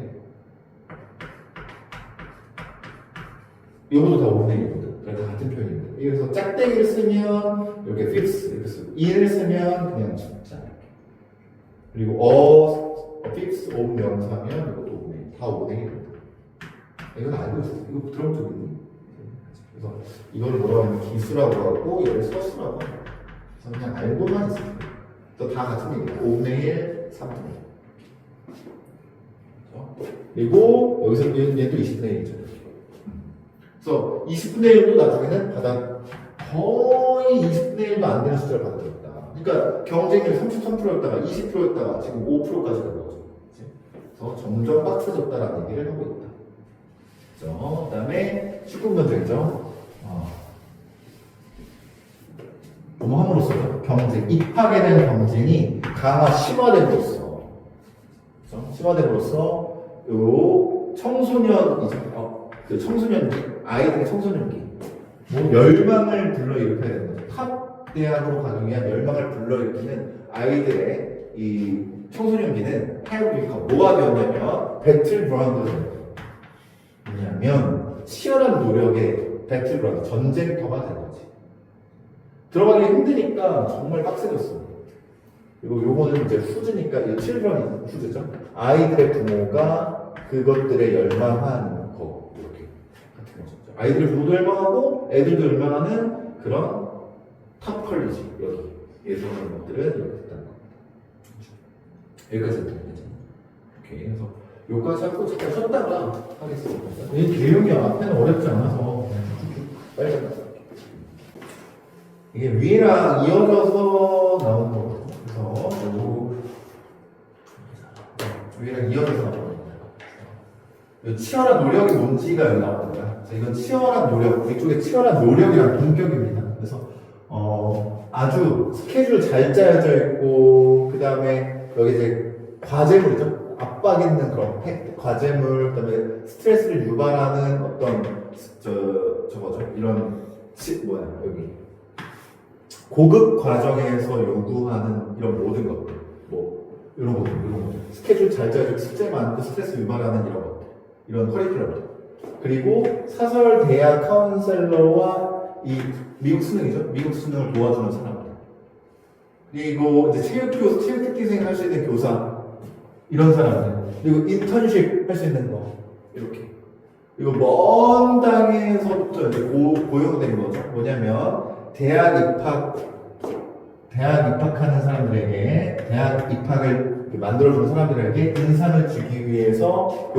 이것도 다 5분의 1이거든. 다 같은 표현입니다. 그래서 짝대기를 쓰면 이렇게 fix 이렇게 쓰고 1을 쓰면 그냥 숫자 그리고 fix of 명사면 이것도 5분의 1 다 5분의 1입니다. 이건 알고 있어. 이거 들어본 적 있니? 그래서 이걸 뭐라고 하면 기수라고 하고 이걸 서수라고 합니다. 그래서 그냥 알고만 있으면 또 다 같은 얘기예요. 5분의 1, 3분의 1. 그리고 여기서 얘도 20분의 1이죠. 그래서 20분의 1도 나중에는 거의 20분의 1도 안 되는 숫자를 받아들였다. 그러니까 경쟁률 33%였다가 20%였다가 지금 5%까지 간 거죠. 그래서 점점 빡세졌다라는 얘기를 하고 있다. 그 다음에 19번째죠. 뭐함으로써 경쟁, 입학에 대한 경쟁이 심화됨으로써, 심화됨으로써 요 청소년이죠. 그 청소년기, 아이들의 청소년기, 열망을 불러일으켜야 되는 거죠. 탑 대학으로 가기 위한 열망을 불러일으키는 아이들의 이 청소년기는 뭐가 되었냐면 배틀그라운드가 뭐냐면 치열한 노력의 배틀그라운드, 전쟁터가 된 거지. 들어가기 힘드니까 정말 빡세졌어. 그리고 요거는 이제 후즈니까 이 칠드런 후즈죠. 아이들의 부모가 그것들에 열망한 거 이렇게 같은 거죠. 아이들의 부모도 열망하고 애들도 열망하는 그런 탑 퀄리티 여기에서 하는 것들은 이렇게 됐다는 겁니다. 여기까지 됐죠. 오케이. 그래서 여기까지 하고 잠깐 쉬었다가 하겠습니다. 이 내용이 앞에는 어렵지 않아서 빨리 끝났어요. 이게 위랑 이어져서 나오는 거거든요. 그래서 위랑 이어져서 나오는 거예요. 치열한 노력이 뭔지가 여기 나오는 거야. 이건 치열한 노력, 이쪽에 치열한 노력이란 동격입니다. 그래서 아주 스케줄 잘 짜여져 있고, 그 다음에 여기 이제 과제물이죠. 압박 있는 그런 과제물, 그 다음에 스트레스를 유발하는 어떤 저거죠. 이런 여기 고급 과정에서 요구하는 이런 모든 것들, 이런 것들, 스케줄 잘 짜여져 숙제 많고 스트레스 유발하는 이런 것들, 이런 커리큘럼, 그리고 사설 대학 카운셀러와 이 미국 수능이죠. 미국 수능을 도와주는 사람들, 그리고 이제 체육특기생 할 수 있는 교사, 이런 사람들, 그리고 인턴십 할 수 있는 거, 이렇게. 그리고 먼 땅에서부터 이제 고용된 거죠. 뭐냐면 대학 입학하는 사람들에게, 대학 입학을 만들어주는 사람들에게 인상을 주기 위해서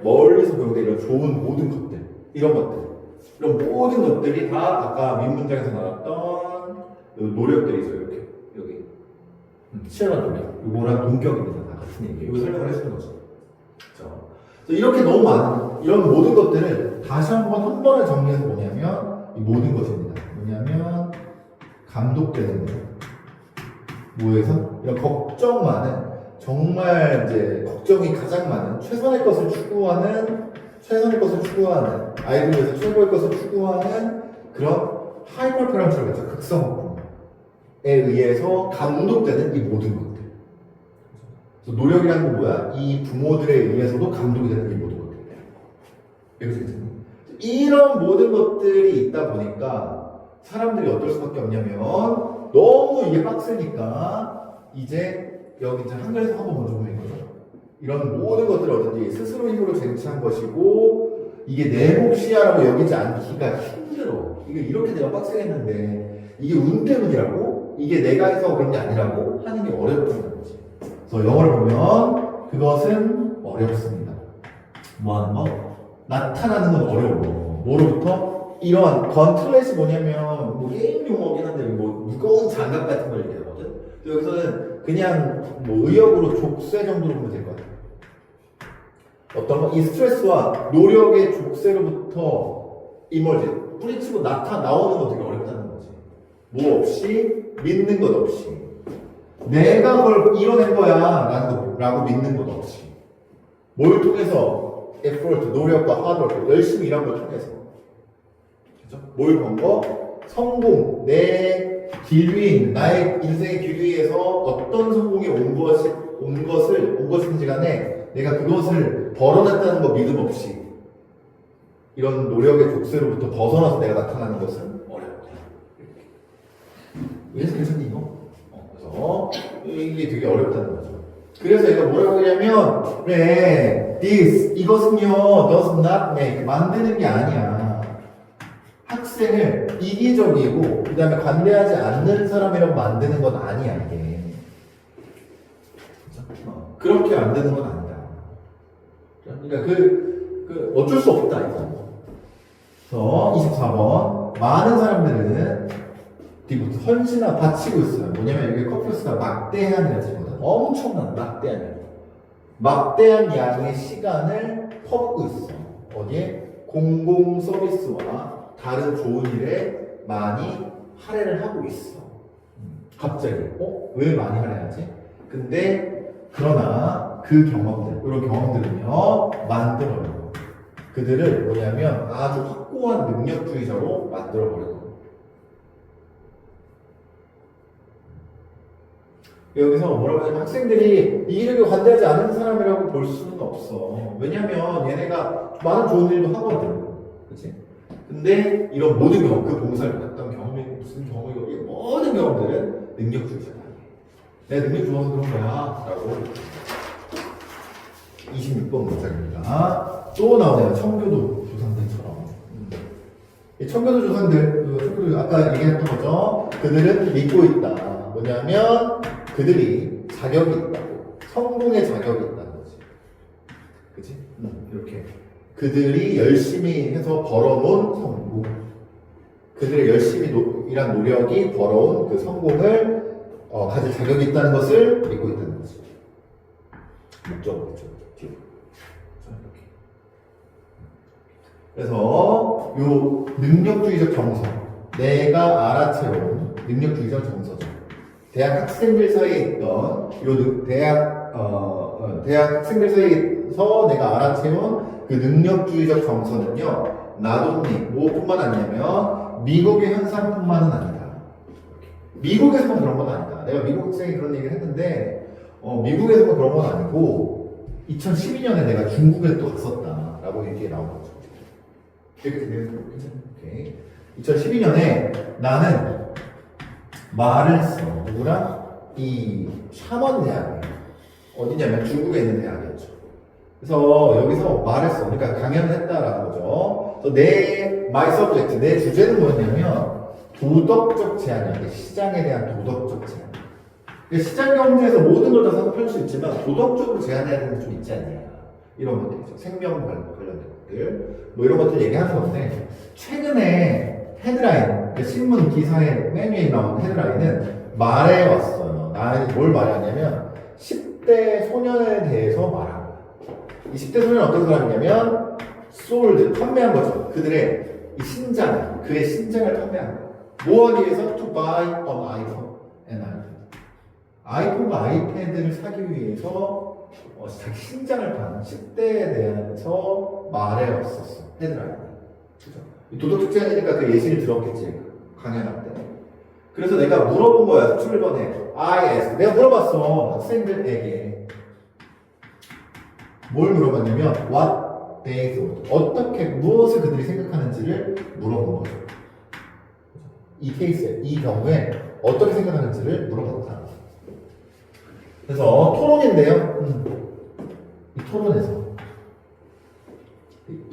멀리서 고용된 이런 좋은 모든 것들, 이런 것들. 이런 모든 것들이 다 아까 윗문장에서 나왔던 노력들이죠. 이렇게 여기 치열한 노력. 이거랑 동격입니다. 다 같은 얘기예요. 이거 설명을 해주는 거죠. 그렇죠? 이렇게 너무 많은 이런 모든 것들을 다시 한 번에 정리해서 뭐냐면 이 모든 것입니다. 뭐냐면 감독되는 거. 뭐에서 이런 걱정 많은 정말 이제 걱정이 가장 많은 최선의 것을 추구하는 아이들 위해서 최고의 것을 추구하는 그런 하이퍼 페런셜 극성에 의해서 감독되는 이 모든 것들. 그래서 노력이라는 건 뭐야? 이 부모들에 의해서도 감독이 되는 이 모든 것들. 여기서 이런 모든 것들이 있다 보니까 사람들이 어떨 수밖에 없냐면 너무 이게 빡세니까 이제 여기 이제 한글에서 한번 먼저 보는 거죠. 이런 모든 것들을 어떤지 스스로 힘으로 쟁취한 것이고 이게 내 몫이야라고 여기지 않기가 힘들어. 이게 이렇게 내가 빡세게 했는데 이게 운 때문이라고? 이게 내가 해서 그런 게 아니라고 하는 게 어렵다는 거지. 그래서 영어를 보면 그것은 어렵습니다. 뭐 하는 거? 나타나는 건 어려워. 뭐로부터? 이런 건틀렛이 뭐냐면 뭐 게임 용어긴 한데 뭐 무거운 장갑 같은 걸 얘기하거든. 여기서는 그냥 뭐 의역으로 족쇄 정도로 보면 될 것 같아. 어떤 거? 이 스트레스와 노력의 족쇄로부터 이멀지 뿌리치고 나오는 건 되게 어렵다는 거지. 뭐 없이 믿는 것 없이 내가 그걸 이뤄낸 거야 라고 믿는 것 없이 뭘 통해서 effort, 노력과 하드워크 열심히 일한 걸 통해서 그죠? 뭘 본 거? 성공, 내 길 위에 있는 나의 인생의 길 위에서 어떤 성공이 온 것인지 간에 내가 그것을 벌어냈다는 거 믿음 없이 이런 노력의 족쇄로부터 벗어나서 내가 나타나는 것은 어렵다. 이래서 괜찮니 이거? 그래서 이게 되게 어렵다는 거죠. 그래서 얘가 뭐라고 하냐면 그래, 이것은요 does not make 만드는 게 아니야. 학생을 이기적이고 그 다음에 관대하지 않는 사람이라고 만드는 건 아니야 이게. 그렇게 만드는 건 아니다. 그러니까 어쩔 수 없다 이거. 그래서 24번 많은 사람들은 뒤부터 헌신하 바치고 있어요. 뭐냐면 여기 커플스가 막대한 여지거든. 엄청난 막대한 양의 시간을 퍼붓고 있어. 어디에? 공공 서비스와 다른 좋은 일에 많이 할애를 하고 있어. 갑자기 왜 많이 할애하지? 근데 그러나 그 경험들, 이런 경험들은요 만들어요. 그들을 뭐냐면 아주 확고한 능력주의자로 만들어버려요. 여기서 뭐라고 하냐면 학생들이 이 일을 관대하지 않은 사람이라고 볼 수는 없어. 왜냐면 얘네가 많은 좋은 일도 하거든. 그치? 근데 이런 모든 경험, 그 봉사를 했던 경험이 무슨 경험이고 이 모든 경험들은 능력주의자다. 내가 능력 좋아서 그런 거야 라고 26번 문장입니다. 또 나오네요. 청교도 조상들처럼. 이 청교도 조상들, 아까 얘기했던 거죠. 그들은 믿고 있다. 뭐냐면 그들이 자격이 있다고. 성공의 자격이 있다는 거지. 그치? 이렇게. 그들이 열심히 해서 벌어놓은 성공. 그들의 열심히 일한 노력이 벌어온 그 성공을 가질 자격이 있다는 것을 믿고 있다는 거지. 목적어죠. 그래서 요 능력주의적 정서, 내가 알아채온 능력주의적 정서죠. 대학 학생들 사이에 있던 요 대학 학생들 사이에서 내가 알아채온 그 능력주의적 정서는요, 나도니 뭐뿐만 아니냐면 미국의 현상뿐만은 아니다. 미국에서만 그런 건 아니다. 내가 미국 학생이 그런 얘기를 했는데 미국에서만 그런 건 아니고 2012년에 내가 중국에 또 갔었다라고 얘기 나온 거죠. 이렇게 되면 오케이. 2012년에 나는 말을 했어. 누구랑? 이 샤먼 대학에. 어디냐면 중국에 있는 대학이었죠. 그래서 여기서 말했어. 그러니까 강연을 했다라는 거죠. 그래서 my subject, 내 주제는 뭐였냐면 도덕적 제한이야. 시장에 대한 도덕적 제한. 시장 경제에서 모든 걸 다 선택할 수 있지만 도덕적으로 제한해야 되는 게 좀 있지 않냐. 이런 것들이죠. 생명 관련된 것들. 뭐 이런 것들 얘기하는 건데, 최근에 헤드라인, 그러니까 신문 기사의 맨 위에 나온 헤드라인은 말해 왔어요. 나는 뭘 말하냐면, 10대 소년에 대해서 말한 거야. 이 10대 소년은 어떤 사람이냐면, 소울드, 판매한 거죠. 그들의 이 신장, 그의 신장을 판매한 거야. 뭐 하기 위해서? To buy an iPhone and iPad. 아이폰과 아이패드를 사기 위해서 자기 신장을 파는 10대에 대해서 말해왔었어. 헤드라인. 그죠? 도덕축제하니까 그 예시를 들었겠지. 강연할 때. 그래서 내가 물어본 거야. 7번에. I 내가 물어봤어. 학생들에게. 뭘 물어봤냐면 What they thought. 어떻게, 무엇을 그들이 생각하는지를 물어본 거죠. 이 케이스에, 이 경우에 어떻게 생각하는지를 물어봤다. 그래서 토론인데요. 이 토론에서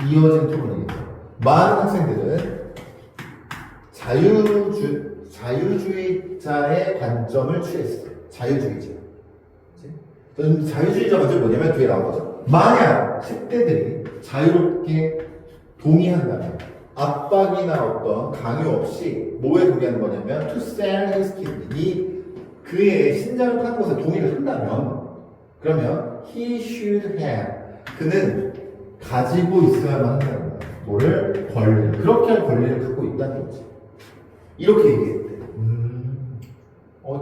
이어진 토론이겠죠. 많은 학생들은 자유주의자의 관점을 취했어요. 자유주의자. 자유주의자 관점이 뭐냐면 뒤에 나온 거죠. 만약 10대들이 자유롭게 동의한다면 압박이나 어떤 강요 없이 뭐에 동의하는 거냐면 to sell his kidney, 그의 신장을 파는 것에 동의를 한다면 그러면 he should have, 그는 가지고 있어야만 한다는 거야. 뭐를? 권리. 그렇게 할 권리를 갖고 있다는 거지. 이렇게 얘기했대.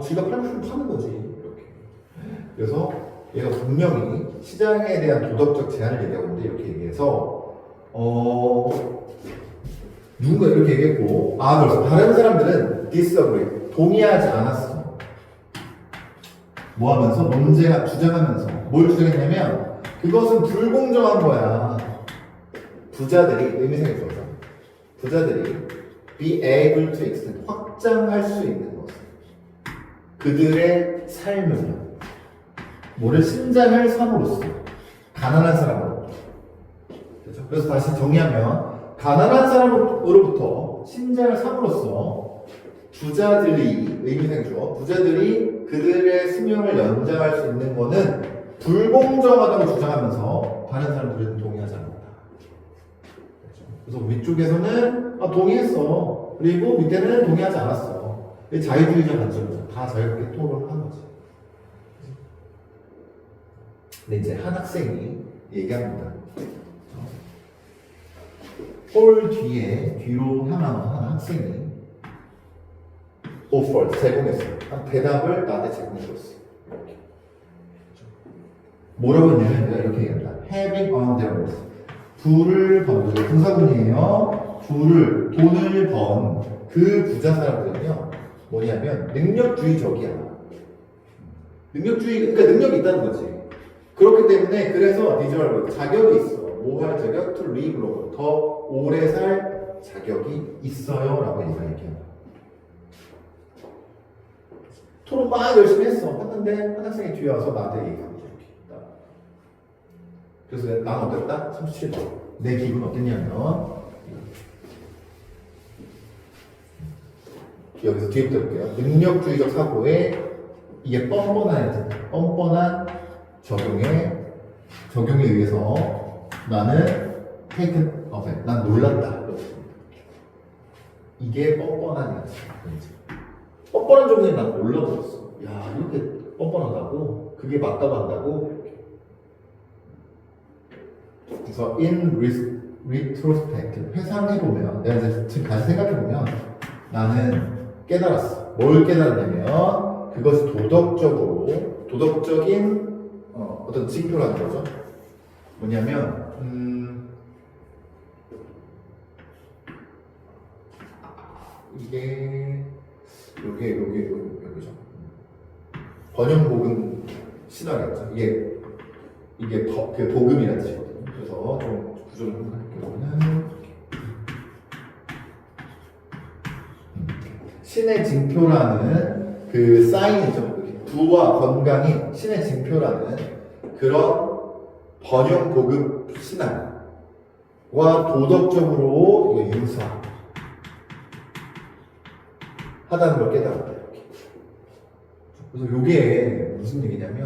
지가 팔고 싶으면 파는 거지. 이렇게. 그래서 얘가 분명히 시장에 대한 도덕적 제한을 얘기하고 있는데 이렇게 얘기해서 누군가 이렇게 얘기했고, 그래서 다른 사람들은 disagree, 동의하지 않았어. 뭐 하면서? 논제가 주장하면서. 뭘 주장했냐면, 그것은 불공정한 거야. 부자들이, 의미생겼죠. 부자들이 be able to extend, 확장할 수 있는 것은 그들의 삶을, 뭐를 신장을 삼으로써, 가난한 사람으로. 그렇죠? 그래서 다시 정리하면, 가난한 사람으로부터 신장을 삼으로써 부자들이, 의미생죠. 부자들이 그들의 수명을 연장할 수 있는 것은 불공정하다고 주장하면서 다른 사람들은 동의하지 않는다. 그래서 위쪽에서는 동의했어. 그리고 밑에는 동의하지 않았어. 자유주의자 관점이죠. 다 자유롭게 토론한 거지. 근데 이제 한 학생이 얘기합니다. 홀 뒤로 향하는 한 학생이 offer, 제공했어요. 대답을 나한테 제공해줬어. 이렇게. 뭐라고 했냐면 이렇게 얘기합니다. having on their earth. 부를 번, 분사군이에요. 돈을 번 그 부자 사람들은요, 뭐냐면 능력주의적이야. 그러니까 능력이 있다는 거지. 그렇기 때문에 그래서 디저얼 자격이 있어. 뭐 할 자격? to live longer. 더 오래 살 자격이 있어요. 라고 얘기합니다. 토론 막 열심히 했는데 한 학생이 뒤에 와서 나한테 얘기합니다. 그래서 난 어땠다? 37번. 내 기분 어땠냐면 여기서 뒤에부터 볼게요. 능력주의적 사고에 이게 뻔뻔한 적용에 의해서 나는 taken aback, 난 놀랐다. 이게 뻔뻔한 야지. 뻔뻔한 적용에 난 놀라버렸어. 야, 이렇게 뻔뻔하다고? 그게 맞다고 한다고? 그래서 in retrospect, 회상해보면, 내가 이제 지금 다시 생각해보면 나는 깨달았어. 뭘 깨달았냐면 그것이 도덕적인 어떤 징표라는 거죠. 뭐냐면 여기죠. 번영복음 신화겠죠. 이게 그 복음이라는 뜻이거든요. 그래서 좀 구조를 해보면 신의 징표라는 그 사인이죠. 부와 건강이 신의 징표라는 그런 번영 복음 신앙과 도덕적으로 이거 유사하다는 걸 깨달았다. 이렇게. 그래서 이게 무슨 얘기냐면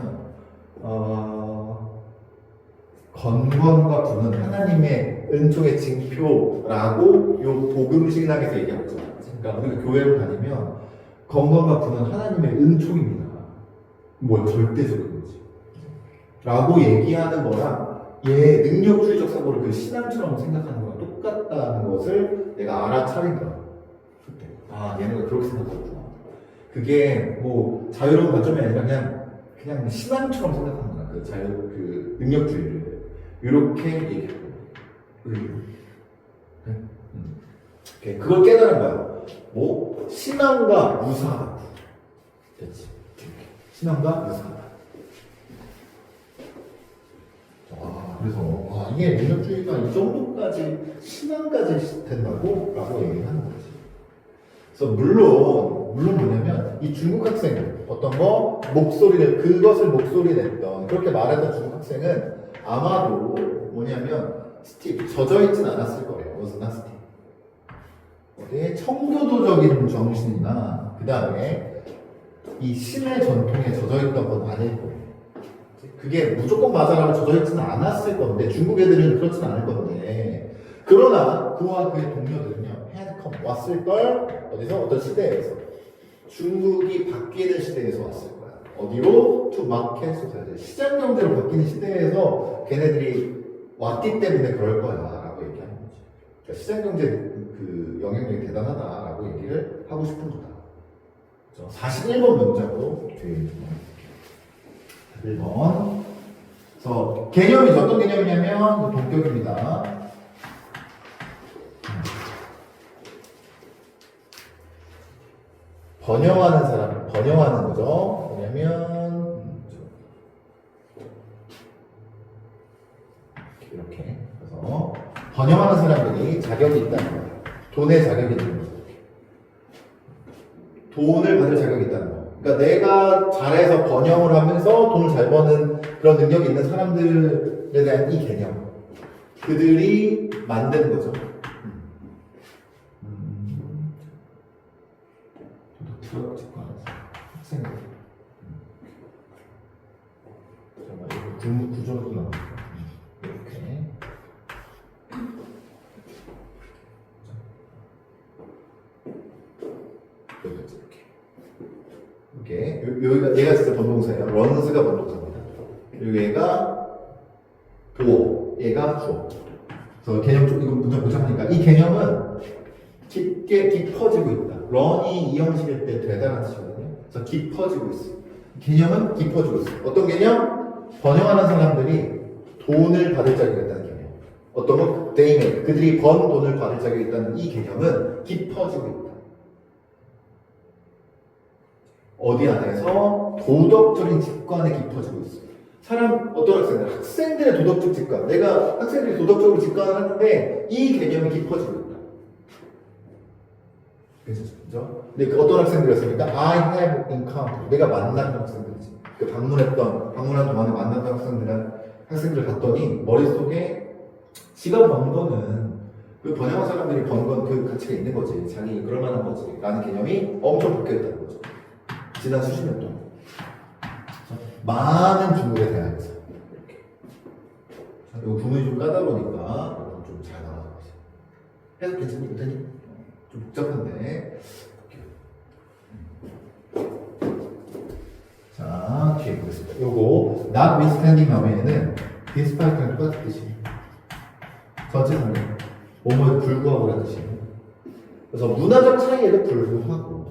번번과 부는 하나님의 은총의 징표라고 요 복음 신학에서 얘기하고 있잖아요. 그러니까 우리가 교회를 다니면 건강과 부는 하나님의 은총입니다. 뭐 절대적인 거지. 라고 얘기하는 거랑 얘 능력주의적 사고를 그 신앙처럼 생각하는 거랑 똑같다는 것을 내가 알아차린 거야. 그때. 아, 얘네가 그렇게 생각하구나. 그게 뭐 자유로운 관점이 아니라 그냥 신앙처럼 생각하는 거야. 그 능력주의를. 이렇게 얘기하는 거야. 네? 그걸 깨달은 거야. 뭐? 신앙과 유사하다. 됐지? 신앙과 유사하다. 그래서 이게 능력주의가 이 정도까지 신앙까지 된다고? 라고 얘기하는 거지. 그래서 물론 뭐냐면 이 중국 학생 어떤 거 목소리를 그것을 목소리 냈던 그렇게 말했던 중국 학생은 아마도 뭐냐면 스티브 젖어 있진 않았을 거예요. was not Steve. 어디에 청교도적인 정신이나 그 다음에 이 신의 전통에 젖어 있던 건 아닐 거예요. 그게 무조건 맞아라고 젖어 있지는 않았을 건데 중국 애들은 그렇진 않을 건데 그러나 그와 그의 동료들은요 had come 왔을 걸 어디서 어떤 시대에서 중국이 바뀌는 시대에서 왔을 거야. 어디로? to market society 시장 경제로 바뀌는 시대에서 걔네들이 왔기 때문에 그럴 거야라고 얘기하는 거지. 그러니까 시장 경제 그 영향력이 대단하다라고 얘기를 하고 싶은 거다. 41번 문장으로 뒤에 있는 1번. 그래서 개념이 어떤 개념이냐면 동격입니다. 번영하는 사람, 번영하는 거죠. 뭐냐면 이렇게. 그래서 번영하는 사람들이 자격이 있다는 거예요. 돈의 자격이 있는 거죠. 돈을 받을 자격이 있다는 거예요. 그러니까 내가 잘해서 번영을 하면서 돈을 잘 버는 그런 능력이 있는 사람들에 대한 이 개념. 그들이 만든 거죠. 학생들. 잠깐만, 이거 구조도 나오죠. 이렇게. 여기가 얘가 진짜 번동사예요. 런스가 번동사입니다. 그리고 얘가 도어, 얘가 주어. 그래서 개념 쪽 이거 문장 보자니까 이 개념은 깊게 깊어지고 있다. 런이 이 형식일 때 되다라는 뜻이거든요. 그래서 깊어지고 있어. 개념은 깊어지고 있어. 어떤 개념? 번영하는 사람들이 돈을 받을 자격이 있다는 개념. 어떤 거? they make. 그들이 번 돈을 받을 자격이 있다는 이 개념은 깊어지고 있다. 어디 안에서 도덕적인 직관에 깊어지고 있어. 어떤 학생들의 도덕적 직관. 내가 학생들이 도덕적으로 직관을 하는데 이 개념이 깊어지고 있다. 그죠? 근데 어떤 학생들이었습니까? I have encountered. 내가 만났던 학생들이지. 방문한 동안에 만났던 학생들을 봤더니 머릿속에 지가 번 거는 그 번영한 사람들이 번 건 그 가치가 있는 거지. 자기 그럴 만한 거지. 라는 개념이 엄청 바뀌었다는 거죠. 지난 수십 년 동안. 많은 중국에 대하여서. 이렇게. 이거 구문이 좀 까다로우니까 좀 잘 나와서. 해석 괜찮니? 못하니? 좀 복잡한데. 자, 뒤에 보겠습니다. 요거, notwithstanding 다음에는 despite랑 똑같은 뜻이에요. 전체 상태. 뭐뭐에 불구하고 라는 뜻이에요. 그래서 문화적 차이에도 불구하고.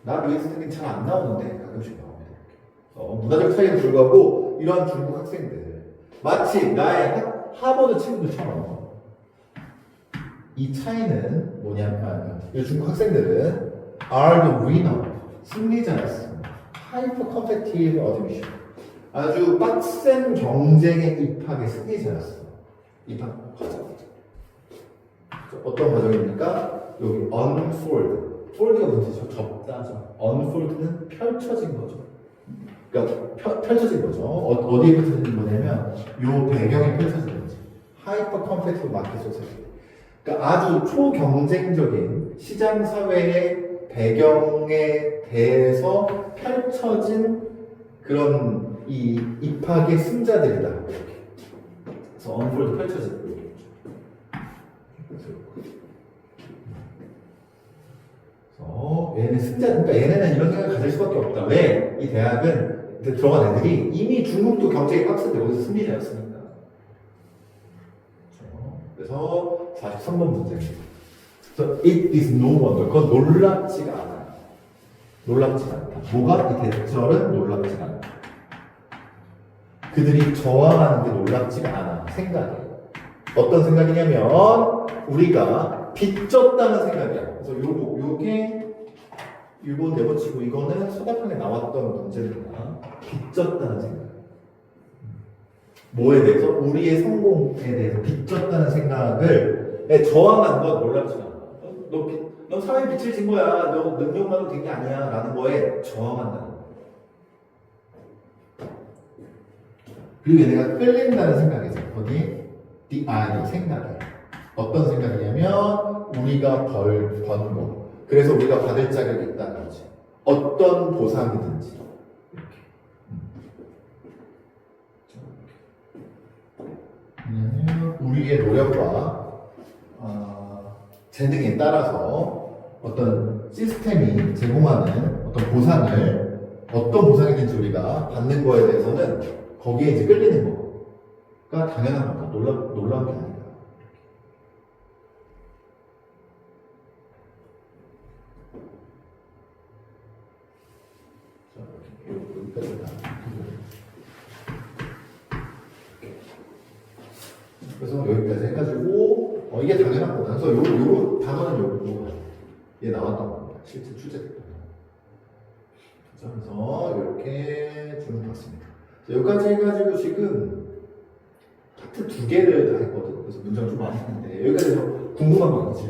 notwithstanding 잘 안 나오는데 가끔씩 나오네. 문화적 차이에도 불구하고 이러한 중국 학생들. 마치 나의 하버드 친구들처럼 이 차이는 뭐냐면 이 중국 학생들은 are the winner 승리자였습니다. hyper competitive admission 아주 빡센 경쟁의 입학의 승리자였어. 입학 과정. 어떤 과정입니까? 여기 unfold. fold가 뭔지 접다죠. unfold는 펼쳐진 거죠. 그러니까 펼쳐진 거죠. 어디에 펼쳐진 거냐면 요 배경에 펼쳐진 거지. hyper competitive market society. 그러니까 아주 초경쟁적인 시장 사회의 배경에 대해서 펼쳐진 그런 이 입학의 승자들이다. 이렇게. 그래서 언폴드 펼쳐지고. 얘는 승자, 그러니까 얘네는 이런 생각을 가질 수밖에 없다. 왜? 이 대학은 들어간 애들이 이미 중국도 경쟁이 빡센데 거기서 승리자였으니까. 그래서 43번 문제. 그래서 it is no wonder. 그건 놀랍지가 않아요. 놀랍지가 않다. 뭐가? 이 대절은 놀랍지가 않다. 그들이 저항하는 게 놀랍지가 않아. 생각이에요. 어떤 생각이냐면 우리가 빚졌다는 생각이야. 그래서 요게 이거 내버치고 이거는 수다편에 나왔던 문제입니다. 빚졌다는 생각. 뭐에 대해서? 우리의 성공에 대해서 빚졌다는 생각을 저항하는 건 놀랍지가 않아. 넌 사회에 빚을 진 거야. 너 능력만으로 된 게 아니야. 라는 거에 저항한다는 거야. 그리고 얘네가 끌린다는 생각이죠. 거기 the idea, 생각이에요. 어떤 생각이냐면 우리가 번 거. 그래서 우리가 받을 자격이 있다는 거지. 어떤 보상이든지. 이렇게. 우리의 노력과 재능에 따라서 어떤 시스템이 제공하는 어떤 보상이든지 우리가 받는 거에 대해서는 거기에 이제 끌리는 거가 당연한 거다. 놀라운 게 아니다. 그래서 여기까지 해가지고 이게 당연한 거다. 그래서 요 단어는 요거 얘 나왔던 겁니다. 실제 출제됐던 거. 그래서 이렇게 주문 받습니다. 여기까지 해가지고 지금 파트 2개를 다 했거든. 그래서 문장 좀 많이 했는데 여기까지 해서 궁금한 거 있지?